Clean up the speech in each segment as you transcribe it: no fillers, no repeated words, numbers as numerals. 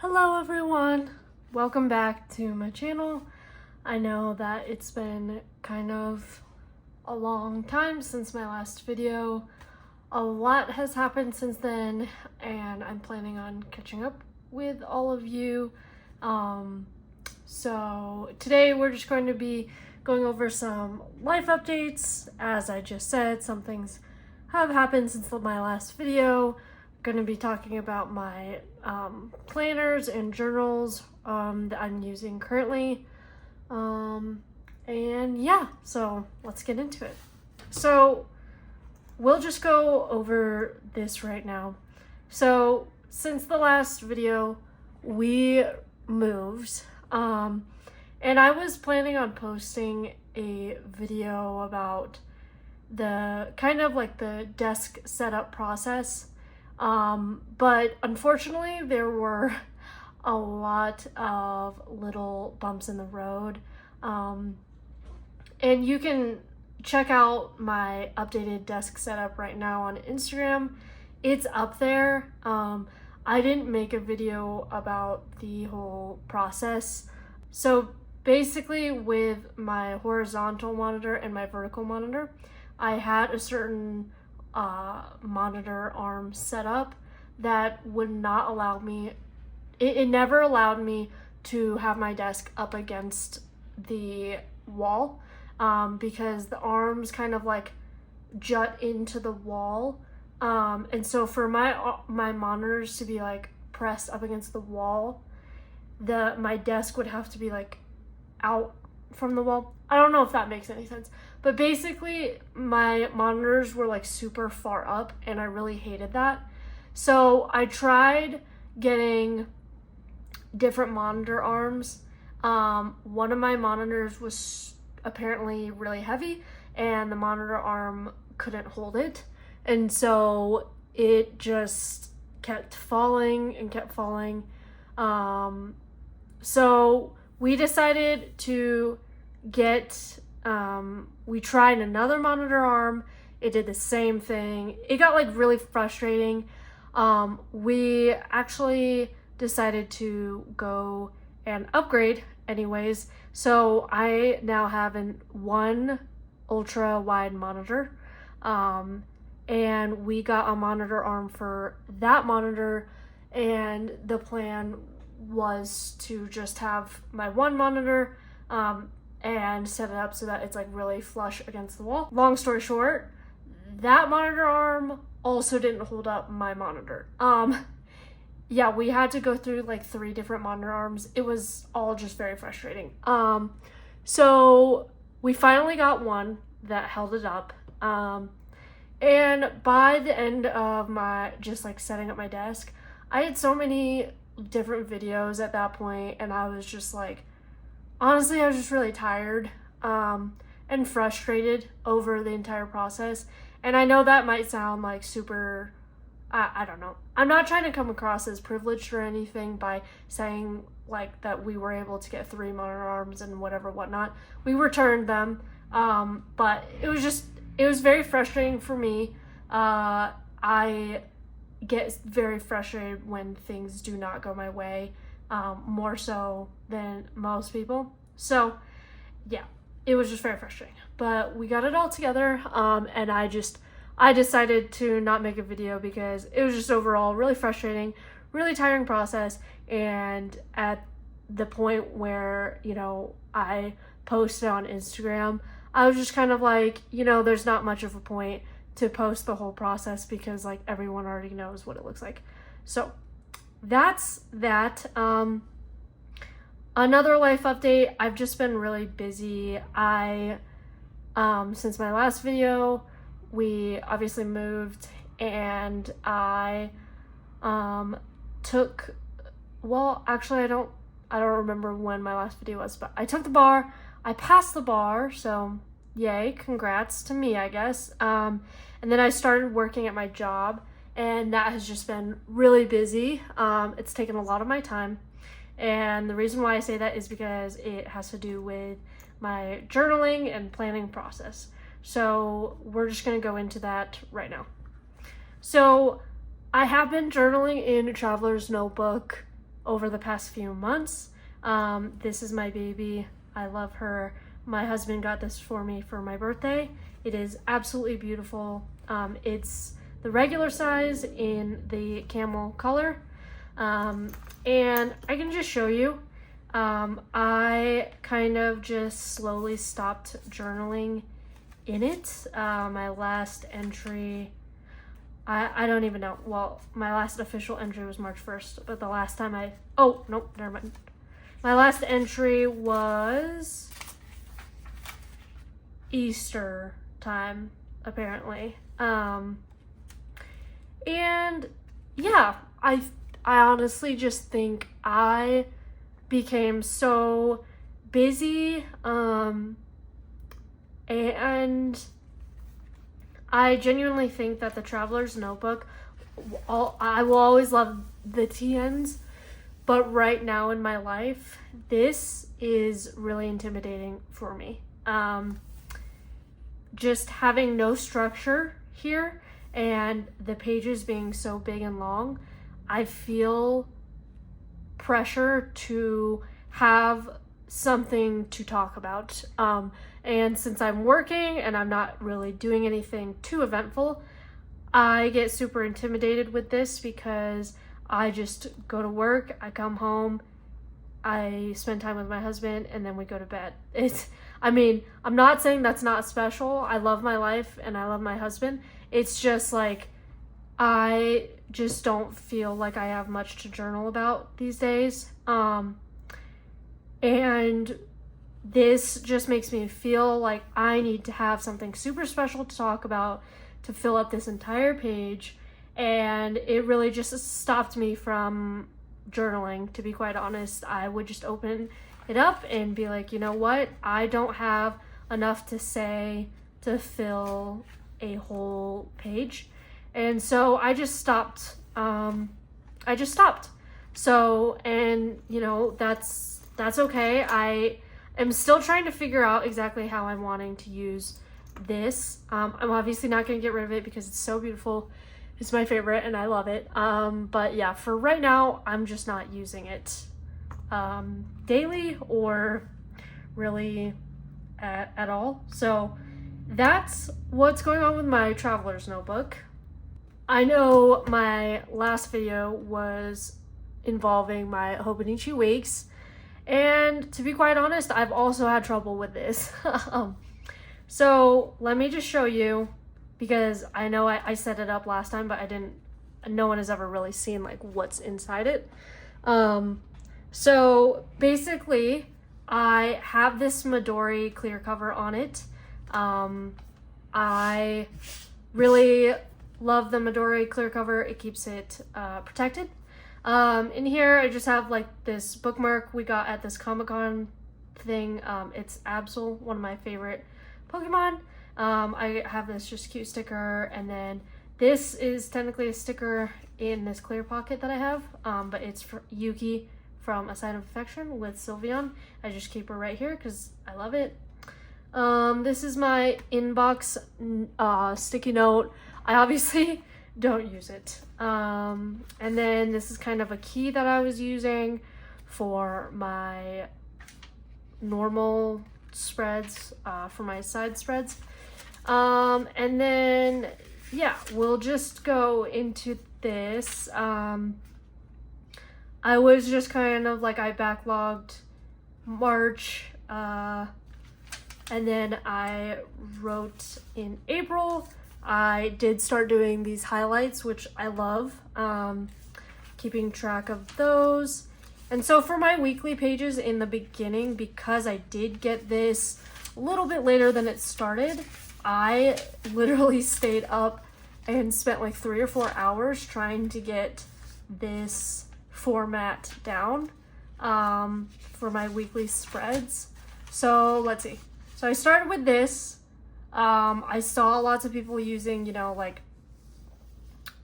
Hello everyone! Welcome back to my channel. I know that it's been kind of a long time since my last video. A lot has happened since then and I'm planning on catching up with all of you. So today we're just going to be going over some life updates. As I just said, some things have happened since my last video. Going to be talking about my planners and journals that I'm using currently. And yeah, so let's get into it. So we'll just go over this right now. So since the last video, we moved. And I was planning on posting a video about the kind of like the desk setup process. But unfortunately there were a lot of little bumps in the road. And you can check out my updated desk setup right now on Instagram. It's up there. I didn't make a video about the whole process. So basically with my horizontal monitor and my vertical monitor, I had a certain monitor arm set up that would not allow me, it never allowed me to have my desk up against the wall because the arms kind of like jut into the wall. And so for my monitors to be like pressed up against the wall, my desk would have to be like out from the wall. I don't know if that makes any sense, but basically my monitors were like super far up and I really hated that. So I tried getting different monitor arms. One of my monitors was apparently really heavy and the monitor arm couldn't hold it. And so it just kept falling and kept falling. So we decided to get, we tried another monitor arm. It did the same thing. It got like really frustrating. We actually decided to go and upgrade anyways. So I now have one ultra wide monitor. And we got a monitor arm for that monitor, and the plan was to just have my one monitor and set it up so that it's like really flush against the wall. Long story short, that monitor arm also didn't hold up my monitor. Yeah, we had to go through like 3 different monitor arms. It was all just very frustrating. So we finally got one that held it up. And by the end of my just like setting up my desk, I had so many different videos at that point, and I was just like, honestly, I was just really tired and frustrated over the entire process. And I know that might sound like super, I don't know. I'm not trying to come across as privileged or anything by saying like that we were able to get 3 monitor arms and whatnot. We returned them, but it was very frustrating for me. I get very frustrated when things do not go my way, more so than most people. So yeah, it was just very frustrating, but we got it all together. And I decided to not make a video because it was just overall really frustrating, really tiring process. And at the point where, you know, I posted on Instagram, I was just kind of like, you know, there's not much of a point to post the whole process because like everyone already knows what it looks like. So that's that. Another life update, I've just been really busy. Since my last video, we obviously moved, and I actually I don't remember when my last video was, but I took the bar. I passed the bar, so yay, congrats to me, I guess. And then I started working at my job, and that has just been really busy. It's taken a lot of my time, and the reason why I say that is because it has to do with my journaling and planning process. So we're just gonna go into that right now. So I have been journaling in a traveler's notebook over the past few months. This is my baby. I love her. My husband got this for me for my birthday. It is absolutely beautiful. It's the regular size in the camel color. And I can just show you. I kind of just slowly stopped journaling in it. My last entry, I don't even know. Well, my last official entry was March 1st, but the last time oh, nope, never mind. My last entry was Easter time, apparently. And yeah, I honestly just think I became so busy, and I genuinely think that the Traveler's Notebook, I will always love the TNs, but right now in my life, this is really intimidating for me. Just having no structure here and the pages being so big and long, I feel pressure to have something to talk about. And since I'm working and I'm not really doing anything too eventful, I get super intimidated with this because I just go to work, I come home, I spend time with my husband, and then we go to bed. I'm not saying that's not special. I love my life and I love my husband. It's just like, I just don't feel like I have much to journal about these days. And this just makes me feel like I need to have something super special to talk about to fill up this entire page. And it really just stopped me from journaling, to be quite honest. I would just open it up and be like, you know what? I don't have enough to say to fill a whole page. And so I just stopped. So, and you know, that's okay. I am still trying to figure out exactly how I'm wanting to use this. I'm obviously not going to get rid of it because it's so beautiful. It's my favorite and I love it. But yeah, for right now, I'm just not using it daily or really at all. So that's what's going on with my Traveler's Notebook. I know my last video was involving my hobinichi wigs, and to be quite honest, I've also had trouble with this. So let me just show you, because I know I set it up last time, but no one has ever really seen like what's inside it. So basically I have this Midori clear cover on it. I really love the Midori clear cover. It keeps it protected. In here I just have like this bookmark we got at this Comic-Con thing. It's Absol, one of my favorite Pokemon. I have this just cute sticker, and then this is technically a sticker in this clear pocket that I have, but it's for Yuki from A Sign of Affection with Sylveon. I just keep her right here because I love it. This is my inbox sticky note. I obviously don't use it. And then this is kind of a key that I was using for my normal spreads, for my side spreads. And then, yeah, we'll just go into this. I was just kind of like, I backlogged March, and then I wrote in April. I did start doing these highlights, which I love, keeping track of those. And so for my weekly pages in the beginning, because I did get this a little bit later than it started, I literally stayed up and spent like 3 or 4 hours trying to get this format down for my weekly spreads. So let's see. So I started with this. I saw lots of people using, you know, like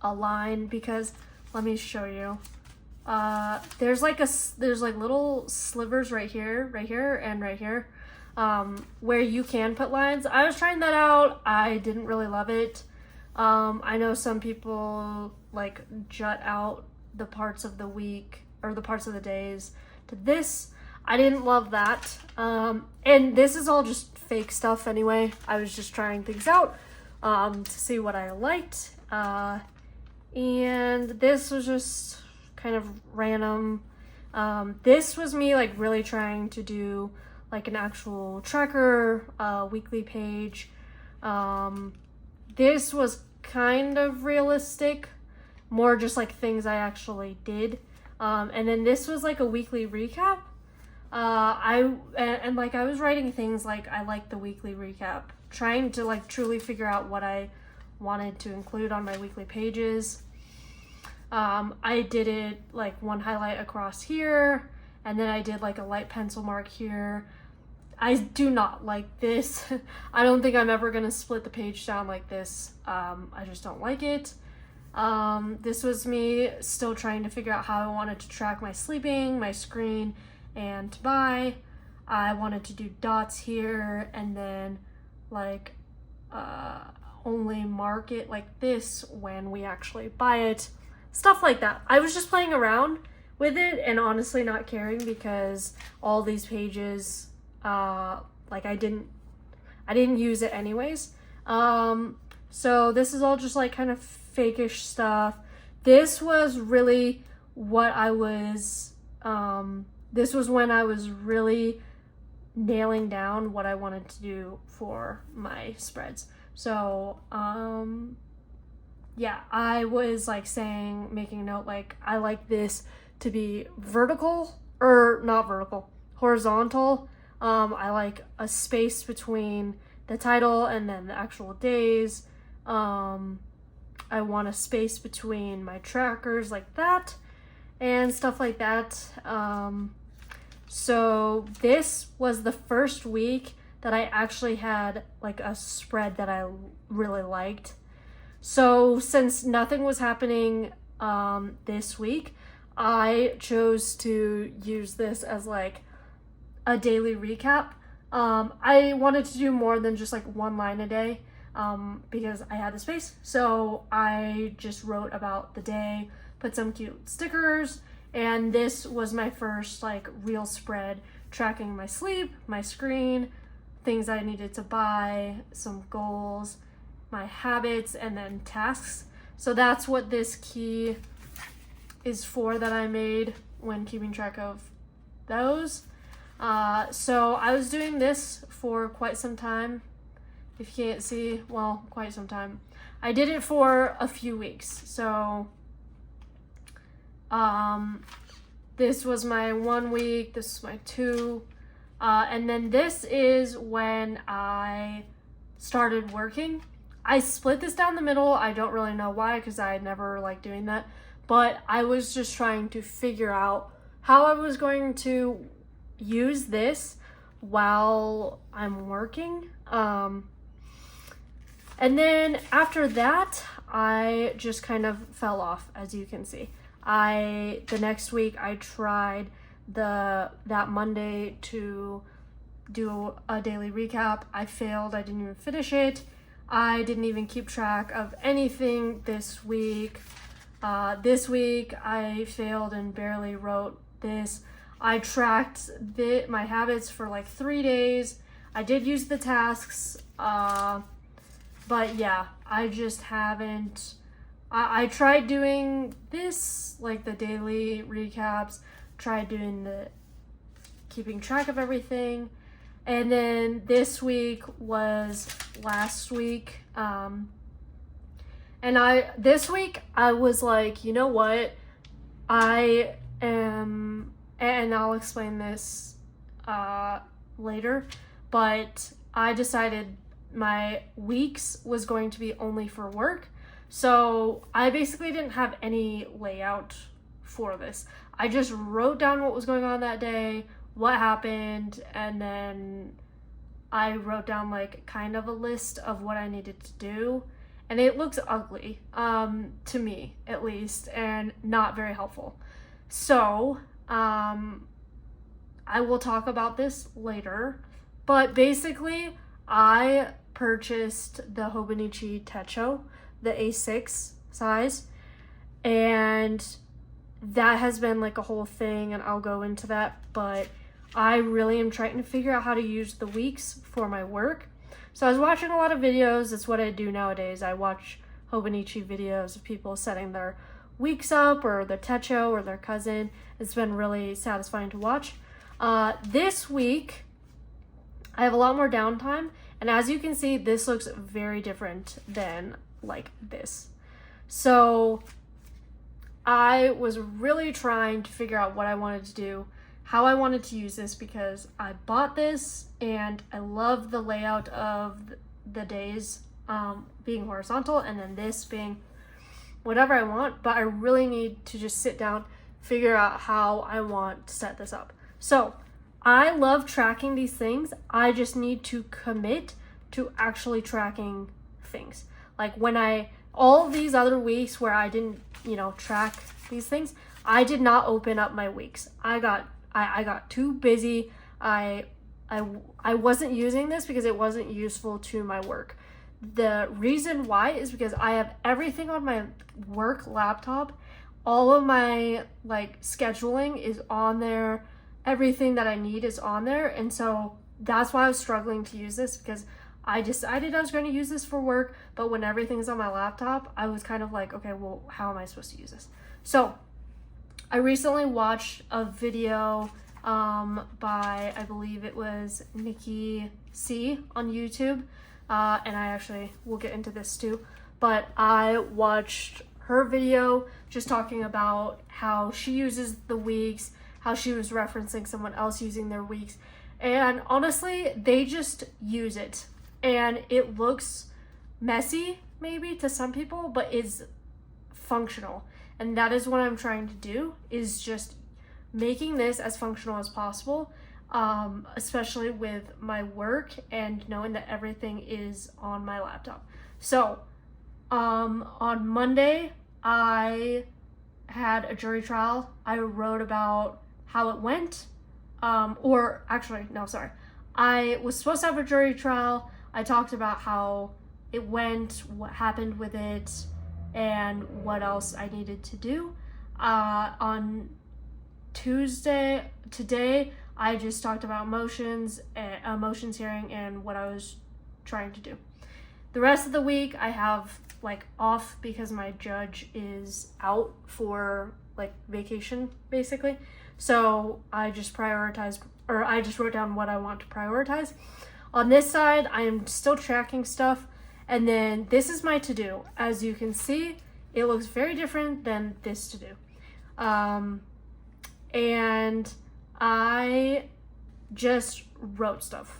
a line, because let me show you. There's like little slivers right here, and right here, where you can put lines. I was trying that out. I didn't really love it. I know some people like jut out the parts of the week or the parts of the days to this. I didn't love that. And this is all just fake stuff anyway. I was just trying things out to see what I liked. And this was just kind of random. This was me like really trying to do like an actual tracker, weekly page. This was kind of realistic, more just like things I actually did. And then this was like a weekly recap. I was writing things like I like the weekly recap, trying to like truly figure out what I wanted to include on my weekly pages. I did it like one highlight across here, and then I did like a light pencil mark here. I do not like this. I don't think I'm ever gonna split the page down like this. I just don't like it. This was me still trying to figure out how I wanted to track my sleeping, my screen, and to buy. I wanted to do dots here, and then like only mark it like this when we actually buy it. Stuff like that. I was just playing around with it and honestly not caring, because all these pages, like I didn't use it anyways. So this is all just like kind of fakeish stuff. This was really what I was, this was when I was really nailing down what I wanted to do for my spreads. So, yeah, I was like making a note, like I like this to be vertical, or not vertical, horizontal. I like a space between the title and then the actual days. I want a space between my trackers like that and stuff like that. So this was the first week that I actually had like a spread that I really liked. So since nothing was happening this week, I chose to use this as like a daily recap. I wanted to do more than just like one line a day, because I had the space. So I just wrote about the day, put some cute stickers, and this was my first like real spread tracking my sleep, my screen, things I needed to buy, some goals, my habits, and then tasks. So that's what this key is for that I made when keeping track of those. So I was doing this for quite some time. If you can't see, well, quite some time. I did it for a few weeks. So this was my 1 week, this is my 2, and then this is when I started working. I split this down the middle. I don't really know why, because I never liked doing that, but I was just trying to figure out how I was going to use this while I'm working. And then after that, I just kind of fell off, as you can see. The next week I tried that Monday to do a daily recap. I failed. I didn't even finish it. I didn't even keep track of anything this week. This week I failed and barely wrote this. I tracked my habits for like 3 days. I did use the tasks, but yeah, I just haven't. I tried doing this, like the daily recaps, tried doing the keeping track of everything, and then this week was last week. And this week I was like, you know what? I am, and I'll explain this later, but I decided my weeks was going to be only for work. So I basically didn't have any layout for this. I just wrote down what was going on that day, what happened, and then I wrote down like kind of a list of what I needed to do. And it looks ugly, to me at least, and not very helpful. So I will talk about this later, but basically I purchased the hobinichi techo, the A6 size, and that has been like a whole thing, and I'll go into that, but I really am trying to figure out how to use the weeks for my work. So I was watching a lot of videos. That's what I do nowadays. I watch hobinichi videos of people setting their weeks up, or their techo, or their cousin. It's been really satisfying to watch. This week, I have a lot more downtime, and as you can see, this looks very different than like this. So I was really trying to figure out what I wanted to do, how I wanted to use this, because I bought this and I love the layout of the days being horizontal, and then this being whatever I want, but I really need to just sit down, figure out how I want to set this up. So I love tracking these things. I just need to commit to actually tracking things. Like all these other weeks where I didn't, track these things, I did not open up my weeks. I got too busy. I wasn't using this because it wasn't useful to my work. The reason why is because I have everything on my work laptop. All of my scheduling is on there. Everything that I need is on there. And so that's why I was struggling to use this, because I decided I was going to use this for work, but when everything's on my laptop, I was kind of like, okay, well, how am I supposed to use this? So I recently watched a video by, I believe it was Nikki C on YouTube. And I actually will get into this too, but I watched her video just talking about how she uses the weeks, how she was referencing someone else using their weeks, and honestly, they just use it, and it looks messy maybe to some people, but it's functional, and that is what I'm trying to do, is just making this as functional as possible. Especially with my work and knowing that everything is on my laptop. So, on Monday, I had a jury trial. I wrote about how it went, I was supposed to have a jury trial. I talked about how it went, what happened with it, and what else I needed to do. On today, I just talked about motions hearing, and what I was trying to do. The rest of the week I have off because my judge is out for vacation basically. So I just wrote down what I want to prioritize. On this side, I am still tracking stuff, and then this is my to-do. As you can see, it looks very different than this to-do. And I just wrote stuff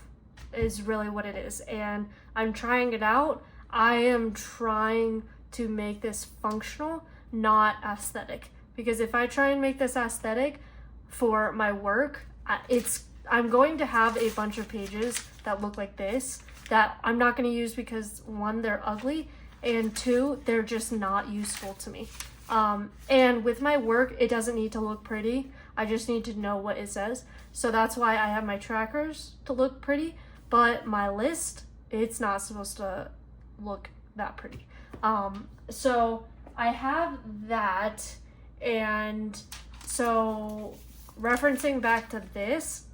is really what it is, and I'm trying it out. I am trying to make this functional, not aesthetic, because if I try and make this aesthetic for my work, I'm going to have a bunch of pages that look like this that I'm not going to use because, one, they're ugly, and two, they're just not useful to me. And with my work, it doesn't need to look pretty. I just need to know what it says. So that's why I have my trackers to look pretty, but my list, it's not supposed to look that pretty. So I have that, and so referencing back to this,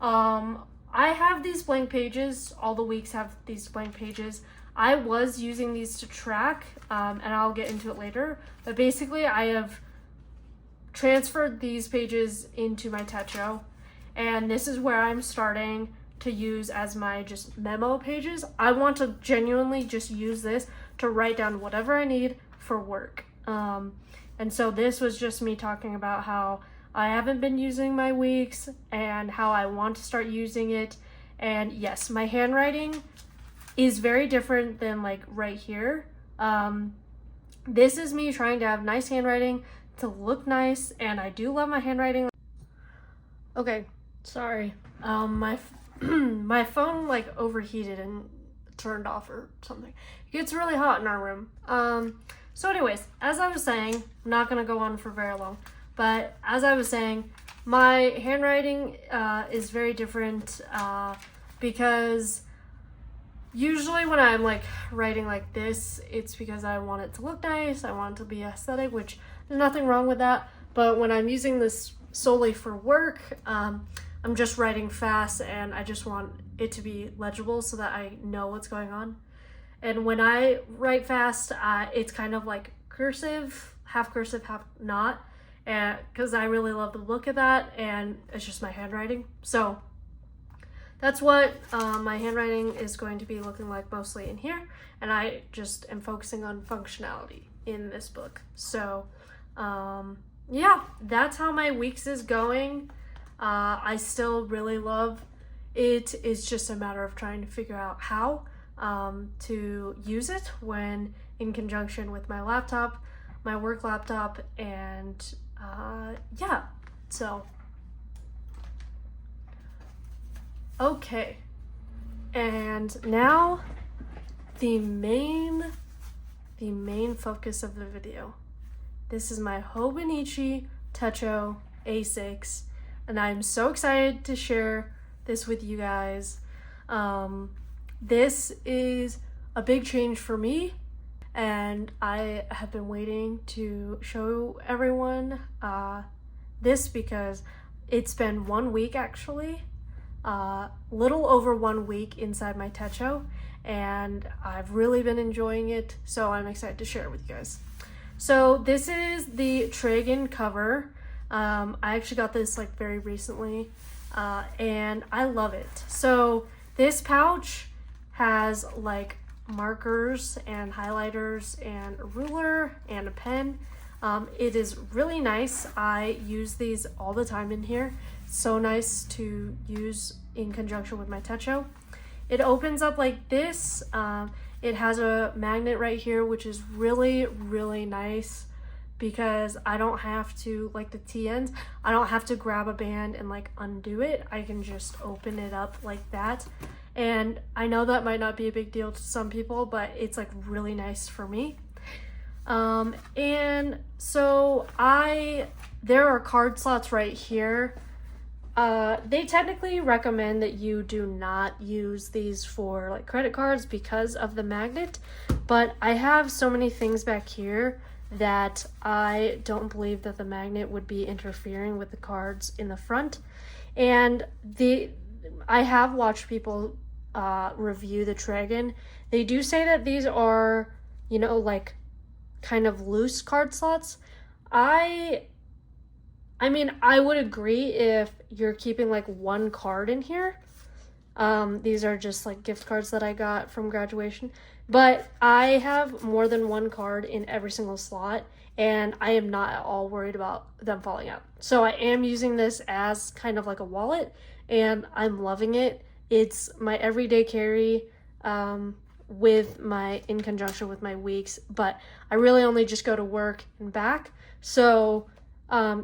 I have these blank pages. All the weeks have these blank pages. I was using these to track, and I'll get into it later, but basically I have transferred these pages into my techo, and this is where I'm starting to use as my just memo pages. I want to genuinely just use this to write down whatever I need for work. And so this was just me talking about how I haven't been using my weeks and how I want to start using it. And yes, my handwriting is very different than right here. This is me trying to have nice handwriting, to look nice, and I do love my handwriting. Okay, sorry. My phone overheated and turned off or something. It gets really hot in our room. So anyways, as I was saying, I'm not gonna go on for very long, but as I was saying, my handwriting is very different because usually when I'm writing like this, it's because I want it to look nice, I want it to be aesthetic, which there's nothing wrong with that. But when I'm using this solely for work, I'm just writing fast and I just want it to be legible so that I know what's going on. And when I write fast, it's kind of like cursive, half not, and because I really love the look of that, and it's just my handwriting. So that's what my handwriting is going to be looking like mostly in here, and I just am focusing on functionality in this book. So yeah, that's how my weeks is going. I still really love it. It's just a matter of trying to figure out how to use it when in conjunction with my laptop, my work laptop, and yeah, so okay. And now the main focus of the video. This is my hobinichi techo A6, and I'm so excited to share this with you guys. This is a big change for me, and I have been waiting to show everyone this because it's been 1 week actually, little over 1 week inside my techo, and I've really been enjoying it, so I'm excited to share it with you guys. So this is the Tragan cover. I actually got this like very recently, and I love it. So this pouch has like markers and highlighters and a ruler and a pen. It is really nice. I use these all the time in here. So nice to use in conjunction with my techo. It opens up like this. It has a magnet right here, which is really, really nice because I don't have to, like the T-ends, I don't have to grab a band and like undo it. I can just open it up like that. And I know that might not be a big deal to some people, but it's like really nice for me. And so there are card slots right here. They technically recommend that you do not use these for like credit cards because of the magnet, but I have so many things back here that I don't believe that the magnet would be interfering with the cards in the front. And I have watched people review the Tragan. They do say that these are, you know, like kind of loose card slots. I mean, I would agree if you're keeping like one card in here. These are just like gift cards that I got from graduation. But I have more than one card in every single slot, and I am not at all worried about them falling out. So I am using this as kind of like a wallet, and I'm loving it. It's my everyday carry in conjunction with my weeks, but I really only just go to work and back. So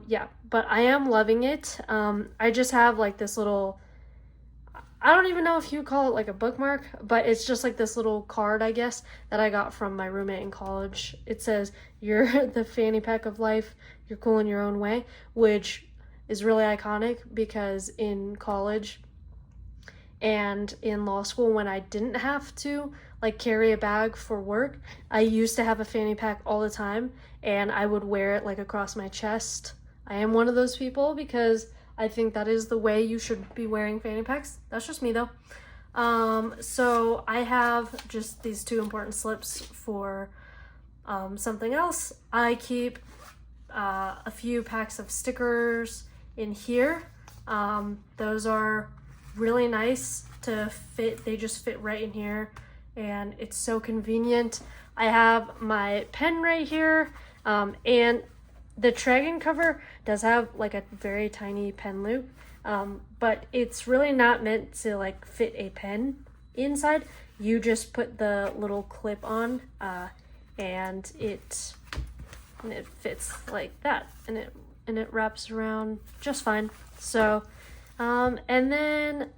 yeah, but I am loving it. I just have like this little, I don't even know if you call it like a bookmark, but it's just like this little card, I guess, that I got from my roommate in college. It says, "You're the fanny pack of life, you're cool in your own way," which is really iconic because in college and in law school, when I didn't have to like carry a bag for work, I used to have a fanny pack all the time, and I would wear it like across my chest. I am one of those people because I think that is the way you should be wearing fanny packs. That's just me though. So I have just these two important slips for something else. I keep a few packs of stickers in here. Those are really nice to fit. They just fit right in here, and it's so convenient. I have my pen right here, and the Tragan cover does have like a very tiny pen loop, but it's really not meant to like fit a pen inside. You just put the little clip on, and it fits like that, and it wraps around just fine. So, and then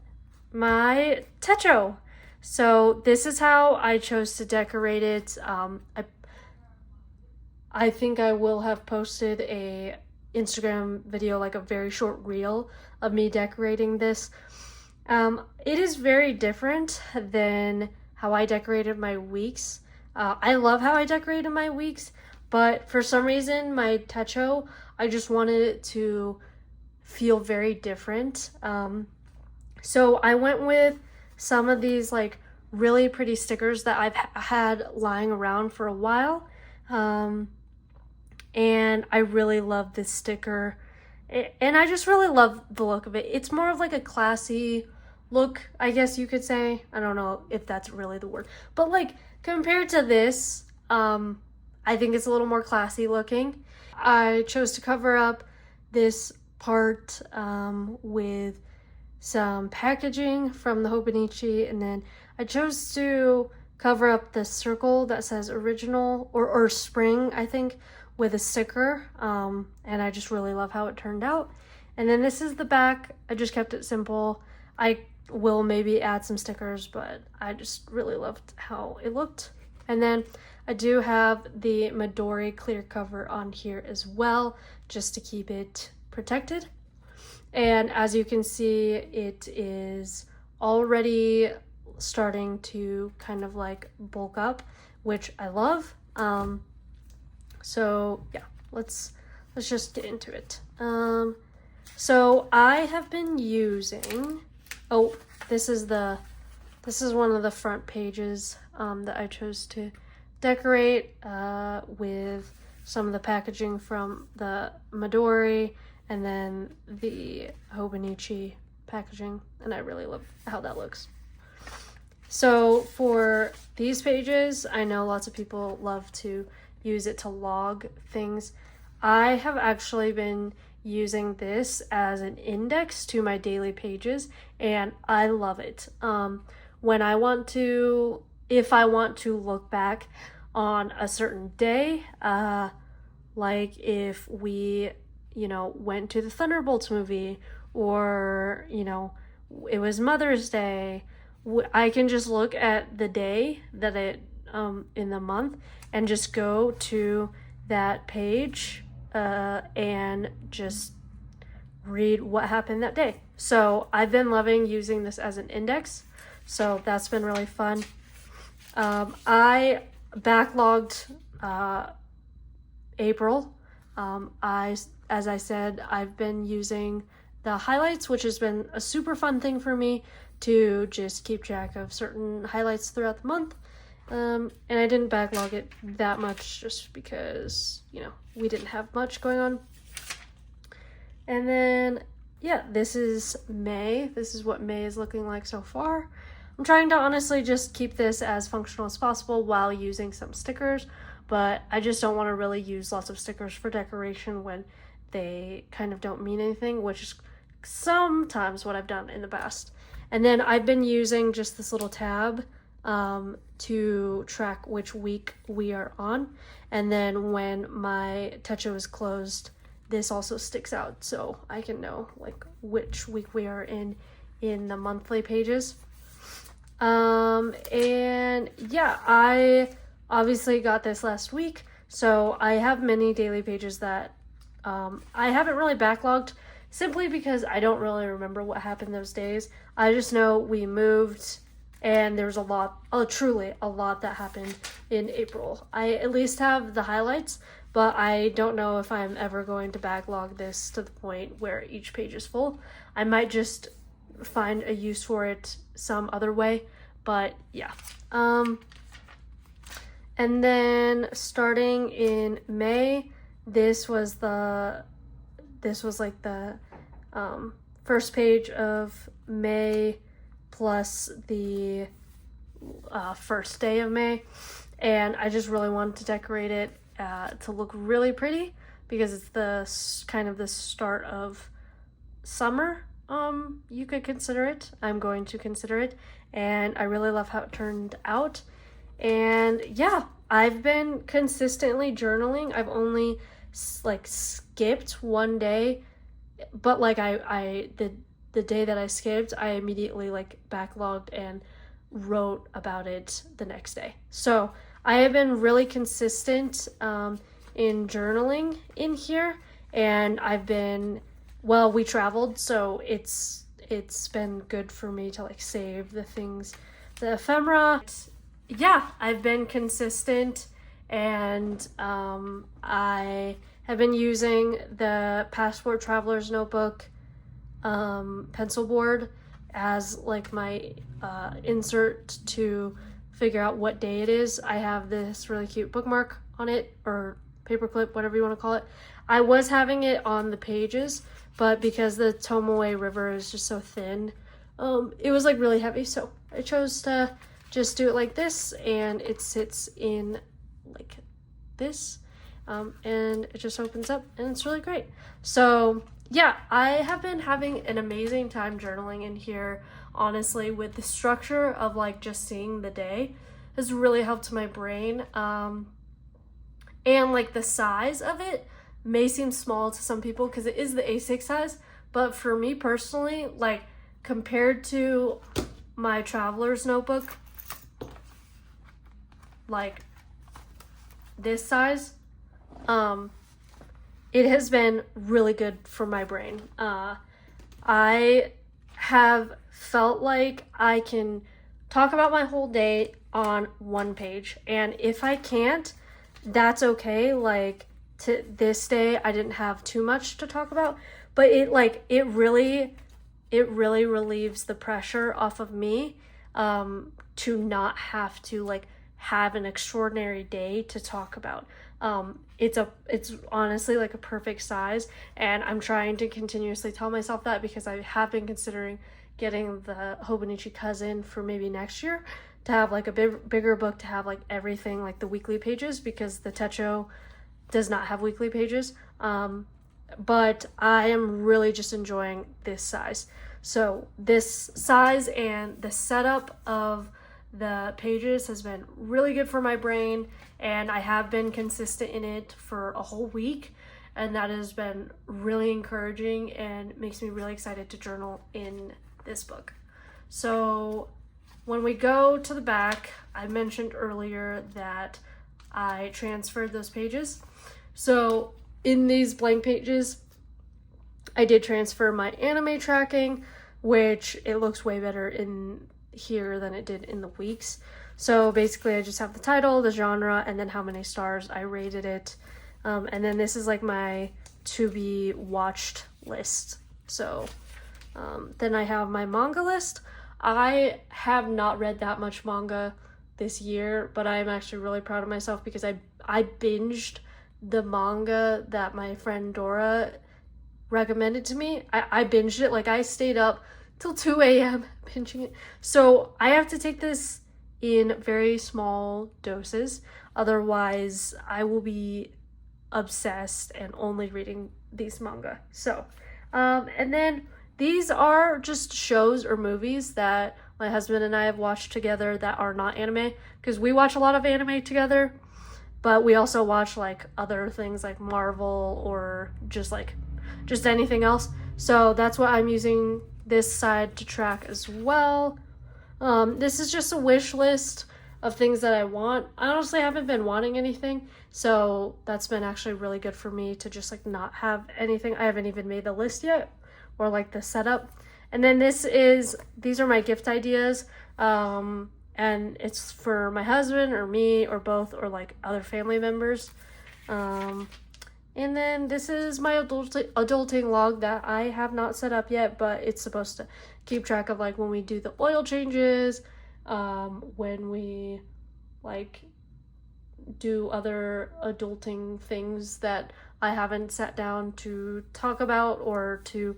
my techo. So this is how I chose to decorate it. I think I will have posted a Instagram video, like a very short reel of me decorating this. It is very different than how I decorated my weeks. I love how I decorated my weeks, But for some reason, my techo, I just wanted it to feel very different. So I went with some of these like really pretty stickers that I've had lying around for a while. And I really love this sticker. And I just really love the look of it. It's more of like a classy look, I guess you could say. I don't know if that's really the word. But like compared to this, I think it's a little more classy looking. I chose to cover up this part with some packaging from the hobinichi, and then I chose to cover up the circle that says original or spring, I think, with a sticker, and I just really love how it turned out. And then this is the back. I just kept it simple. I will maybe add some stickers, but I just really loved how it looked. And then I do have the Midori clear cover on here as well, just to keep it protected. And as you can see, it is already starting to kind of like bulk up, which I love. So yeah, let's just get into it. So I have been using, oh, this is one of the front pages that I chose to decorate with some of the packaging from the Midori and then the hobinichi packaging, and I really love how that looks. So for these pages, I know lots of people love to use it to log things. I have actually been using this as an index to my daily pages, and I love it. When I want to, if I want to look back on a certain day, like if we, went to the Thunderbolts movie, or, it was Mother's Day, I can just look at the day that it, in the month, and just go to that page and just read what happened that day. So I've been loving using this as an index, so that's been really fun. I backlogged April. As I said, I've been using the highlights, which has been a super fun thing for me to just keep track of certain highlights throughout the month. And I didn't backlog it that much just because, we didn't have much going on. And then, yeah, this is May. This is what May is looking like so far. I'm trying to honestly just keep this as functional as possible while using some stickers, but I just don't want to really use lots of stickers for decoration when they kind of don't mean anything, which is sometimes what I've done in the past. And then I've been using just this little tab to track which week we are on, and then when my techo is closed, this also sticks out so I can know like which week we are in the monthly pages. And yeah, I obviously got this last week, so I have many daily pages that I haven't really backlogged, simply because I don't really remember what happened those days. I just know we moved and there's truly a lot that happened in April. I at least have the highlights, but I don't know if I'm ever going to backlog this to the point where each page is full. I might just find a use for it some other way, but yeah. And then starting in May, this was like the first page of May plus the first day of May, and I just really wanted to decorate it to look really pretty because it's the kind of the start of summer. You could consider it. I'm going to consider it, and I really love how it turned out. And yeah, I've been consistently journaling. I've only skipped one day, but the day that I skipped, I immediately backlogged and wrote about it the next day. So I have been really consistent in journaling in here, and we traveled, so it's been good for me to save the things, the ephemera. Yeah, I've been consistent, and I have been using the Passport Traveler's Notebook pencil board as like my insert to figure out what day it is. I have this really cute bookmark on it, or paperclip, whatever you want to call it. I was having it on the pages, but because the Tomoe River is just so thin, it was like really heavy, so I chose to just do it like this, and it sits in like this, and it just opens up, and it's really great. So yeah, I have been having an amazing time journaling in here. Honestly, with the structure of like just seeing the day has really helped my brain, and like the size of it may seem small to some people because it is the A6 size, but for me personally, like compared to my traveler's notebook, like this size, it has been really good for my brain. I have felt like I can talk about my whole day on one page, and if I can't, that's okay. Like to this day, I didn't have too much to talk about, but it really relieves the pressure off of me, to not have to like have an extraordinary day to talk about. It's honestly like a perfect size, and I'm trying to continuously tell myself that because I have been considering getting the Hobinichi cousin for maybe next year to have like a bigger book to have like everything, like the weekly pages, because the techo does not have weekly pages. But I am really just enjoying this size. So this size and the setup of the pages has been really good for my brain, and I have been consistent in it for a whole week, and that has been really encouraging and makes me really excited to journal in this book. So when we go to the back, I mentioned earlier that I transferred those pages. So in these blank pages, I did transfer my anime tracking, which it looks way better in here than it did in the weeks. So basically I just have the title, the genre, and then how many stars I rated it. And then this is like my to be watched list. So then I have my manga list. I have not read that much manga this year, but I'm actually really proud of myself because I binged the manga that my friend Dora recommended to me. I binged it. Like I stayed up till 2 a.m. binging it. So I have to take this in very small doses. Otherwise, I will be obsessed and only reading these manga. So, and then these are just shows or movies that my husband and I have watched together that are not anime, because we watch a lot of anime together, but we also watch like other things like Marvel or just anything else. So that's what I'm using this side to track as well. This is just a wish list of things that I want. I honestly haven't been wanting anything, so that's been actually really good for me to just like not have anything. I haven't even made the list yet, or like the setup. And then these are my gift ideas, and it's for my husband or me or both, or like other family members. And then this is my adulting log that I have not set up yet, but it's supposed to keep track of like when we do the oil changes, when we like do other adulting things that I haven't sat down to talk about or to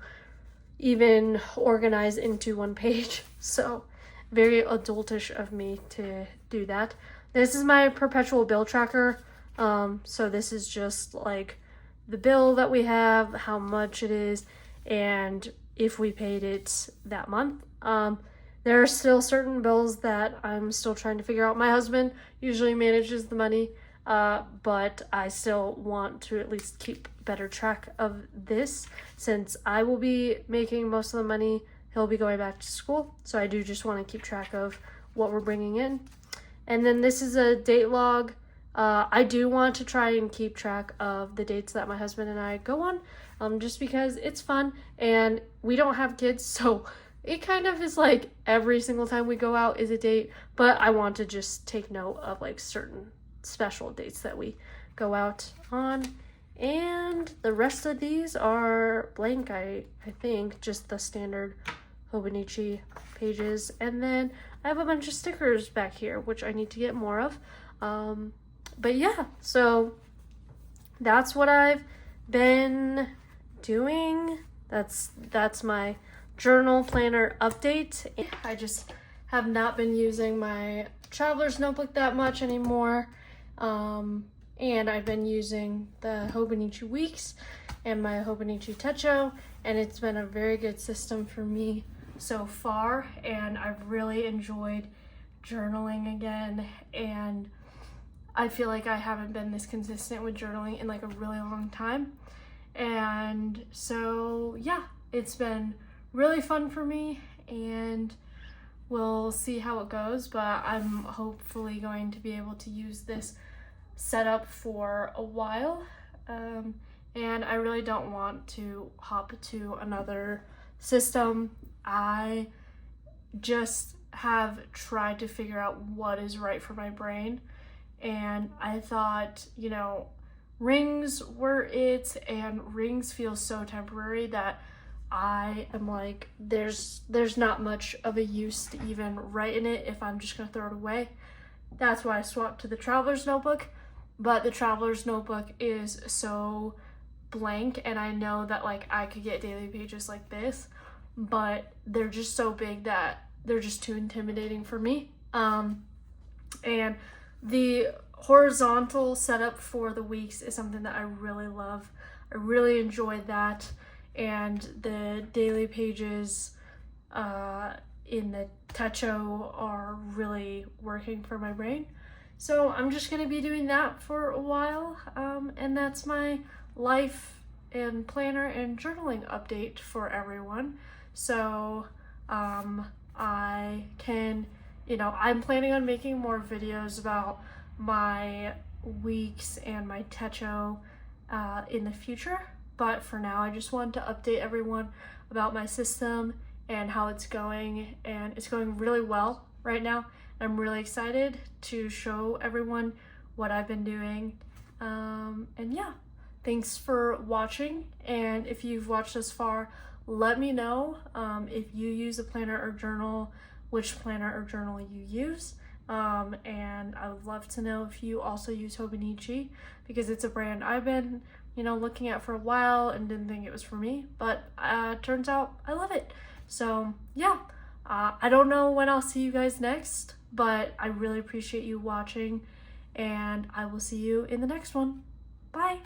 even organize into one page. So very adultish of me to do that. This is my perpetual bill tracker. So this is just like the bill that we have, how much it is, and if we paid it that month. There are still certain bills that I'm still trying to figure out. My husband usually manages the money, but I still want to at least keep better track of this, since I will be making most of the money. He'll be going back to school, so I do just want to keep track of what we're bringing in. And then this is a date log. I do want to try and keep track of the dates that my husband and I go on, just because it's fun, and we don't have kids, so it kind of is like every single time we go out is a date, but I want to just take note of like certain special dates that we go out on. And the rest of these are blank, I think, just the standard hobinichi pages. And then I have a bunch of stickers back here, which I need to get more of. But yeah, so that's what I've been doing. That's my journal planner update. I just have not been using my traveler's notebook that much anymore. And I've been using the Hobinichi Weeks and my Hobinichi Techo, and it's been a very good system for me so far, and I've really enjoyed journaling again, and I feel like I haven't been this consistent with journaling in like a really long time. And so yeah, it's been really fun for me, and we'll see how it goes, but I'm hopefully going to be able to use this setup for a while, and I really don't want to hop to another system. I just have tried to figure out what is right for my brain, and I thought, you know, rings were it, and rings feel so temporary that I am like, there's not much of a use to even write in it if I'm just gonna throw it away. That's why I swapped to the traveler's notebook. But the traveler's notebook is so blank, and I know that like I could get daily pages like this, but they're just so big that they're just too intimidating for me. And the horizontal setup for the weeks is something that I really love. I really enjoyed that, and the daily pages in the techo are really working for my brain. So I'm just going to be doing that for a while, and that's my life and planner and journaling update for everyone. So I can, you know, I'm planning on making more videos about my weeks and my techo in the future, but for now I just wanted to update everyone about my system and how it's going, and it's going really well right now. I'm really excited to show everyone what I've been doing. And yeah, thanks for watching. And if you've watched this far, let me know if you use a planner or journal, which planner or journal you use. And I would love to know if you also use Hobinichi, because it's a brand I've been, you know, looking at for a while and didn't think it was for me, but turns out I love it. So yeah, I don't know when I'll see you guys next, but I really appreciate you watching, and I will see you in the next one. Bye!